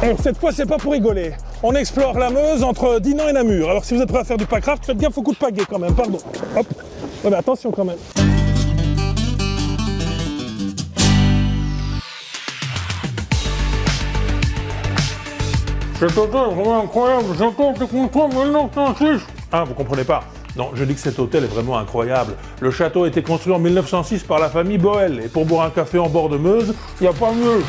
Et cette fois, c'est pas pour rigoler. On explore la Meuse entre Dinan et Namur. Alors si vous êtes prêts à faire du packraft, faites gaffe au coup de pagaie quand même, pardon. Hop. Ouais, mais attention quand même. Cet hôtel est vraiment incroyable, j'entends tes comptoirs, maintenant c'est un chiche. Ah, vous comprenez pas? Non, je dis que cet hôtel est vraiment incroyable. Le château a été construit en 1906 par la famille Boel, et pour boire un café en bord de Meuse, il n'y a pas mieux.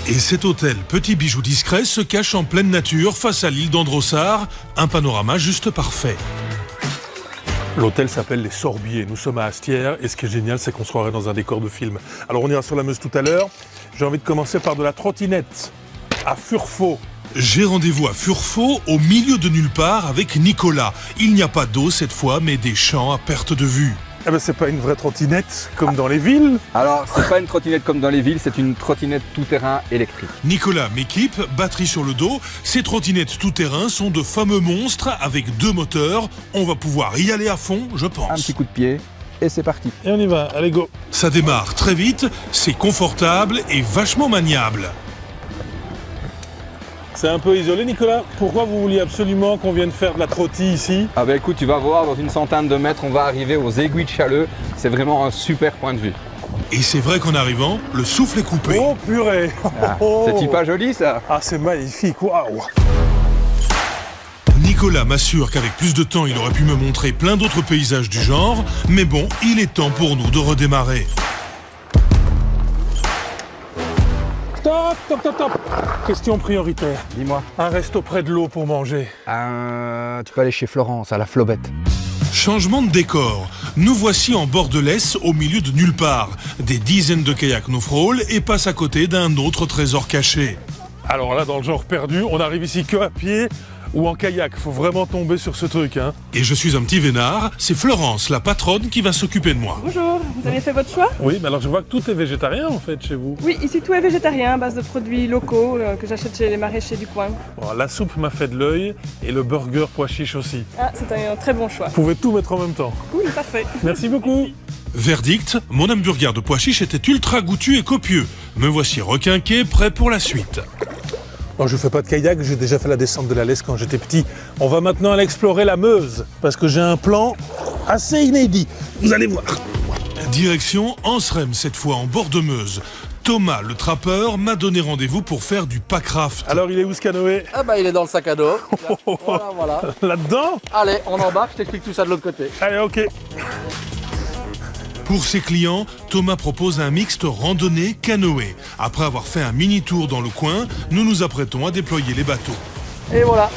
Et cet hôtel, petit bijou discret, se cache en pleine nature face à l'île d'Androssard, un panorama juste parfait. L'hôtel s'appelle les Sorbiers, nous sommes à Astières, et ce qui est génial, c'est qu'on se croirait dans un décor de film. Alors on ira sur la Meuse tout à l'heure, j'ai envie de commencer par de la trottinette, à Furfaux. J'ai rendez-vous à Furfaux, au milieu de nulle part, avec Nicolas. Il n'y a pas d'eau cette fois, mais des champs à perte de vue. Eh ben c'est pas une vraie trottinette comme dans les villes. Alors, c'est pas une trottinette comme dans les villes, c'est une trottinette tout-terrain électrique. Nicolas m'équipe, batterie sur le dos. Ces trottinettes tout-terrain sont de fameux monstres avec 2 moteurs. On va pouvoir y aller à fond, je pense. Un petit coup de pied et c'est parti. Et on y va, allez go. Ça démarre très vite, c'est confortable et vachement maniable. C'est un peu isolé, Nicolas. Pourquoi vous vouliez absolument qu'on vienne faire de la trottille ici? Ah bah écoute, tu vas voir, dans une centaine de mètres, on va arriver aux aiguilles de Challeux. C'est vraiment un super point de vue. Et c'est vrai qu'en arrivant, le souffle est coupé. Oh purée. Ah, c'est pas joli ça? Ah c'est magnifique, waouh. Nicolas m'assure qu'avec plus de temps, il aurait pu me montrer plein d'autres paysages du genre. Mais bon, il est temps pour nous de redémarrer. Stop, stop, stop, stop. Question prioritaire. Dis-moi. Un resto près de l'eau pour manger. Tu peux aller chez Florence, à la Flobette. Changement de décor. Nous voici en bord de l'Est, au milieu de nulle part. Des dizaines de kayaks nous frôlent et passent à côté d'un autre trésor caché. Alors là, dans le genre perdu, on arrive ici que à pied ou en kayak. Faut vraiment tomber sur ce truc, hein. Et je suis un petit vénard, c'est Florence, la patronne, qui va s'occuper de moi. Bonjour, vous avez fait votre choix? Oui, mais alors je vois que tout est végétarien en fait chez vous. Oui, ici tout est végétarien à base de produits locaux que j'achète chez les maraîchers du coin. Bon, la soupe m'a fait de l'œil et le burger pois chiche aussi. Ah, c'est un très bon choix. Vous pouvez tout mettre en même temps. Oui, parfait. Merci beaucoup. Verdict, mon hamburger de pois chiche était ultra goûtu et copieux. Me voici requinqué, prêt pour la suite. Bon, je fais pas de kayak, j'ai déjà fait la descente de la Lesse quand j'étais petit. On va maintenant aller explorer la Meuse, parce que j'ai un plan assez inédit. Vous allez voir. Direction Anserem, cette fois en bord de Meuse. Thomas, le trappeur, m'a donné rendez-vous pour faire du packraft. Alors, il est où ce canoë? Ah bah il est dans le sac à dos. Voilà, voilà. Là-dedans? Allez, on embarque, je t'explique tout ça de l'autre côté. Allez, ok. Pour ses clients, Thomas propose un mixte randonnée-canoë. Après avoir fait un mini-tour dans le coin, nous nous apprêtons à déployer les bateaux. Et voilà.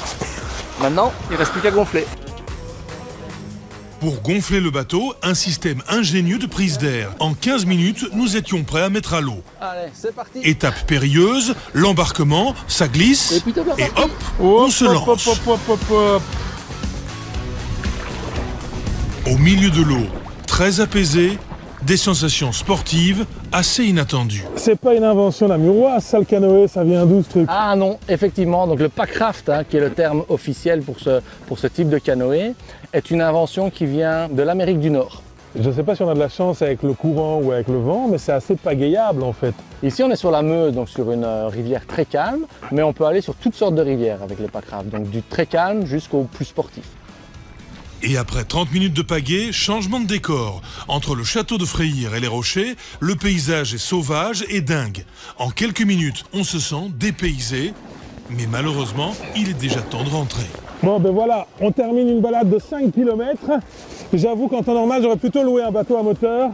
Maintenant, il reste plus qu'à gonfler. Pour gonfler le bateau, un système ingénieux de prise d'air. En 15 minutes, nous étions prêts à mettre à l'eau. Allez, c'est parti. Étape périlleuse, l'embarquement, ça glisse, et hop, on se lance. Au milieu de l'eau, très apaisé, des sensations sportives assez inattendues. C'est pas une invention namuroise, ça le canoë, ça vient d'où ce truc? Ah non, effectivement, donc le packraft, qui est le terme officiel pour ce type de canoë, est une invention qui vient de l'Amérique du Nord. Je sais pas si on a de la chance avec le courant ou avec le vent, mais c'est assez pagayable en fait. Ici, on est sur la Meuse, donc sur une rivière très calme, mais on peut aller sur toutes sortes de rivières avec les packrafts, donc du très calme jusqu'au plus sportif. Et après 30 minutes de pagaie, changement de décor. Entre le château de Freyre et les rochers, le paysage est sauvage et dingue. En quelques minutes, on se sent dépaysé, mais malheureusement, il est déjà temps de rentrer. Bon ben voilà, on termine une balade de 5 km. J'avoue qu'en temps normal, j'aurais plutôt loué un bateau à moteur,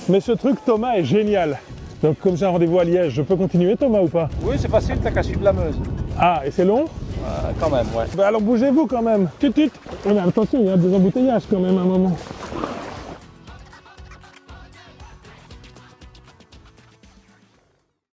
mais ce truc Thomas est génial. Donc comme j'ai un rendez-vous à Liège, je peux continuer Thomas ou pas? Oui, c'est facile, t'as qu'à suivre la Meuse. Ah, et c'est long? Quand même, ouais. Ben alors bougez-vous quand même. Tut tut. Mais attention, il y a des embouteillages quand même à un moment.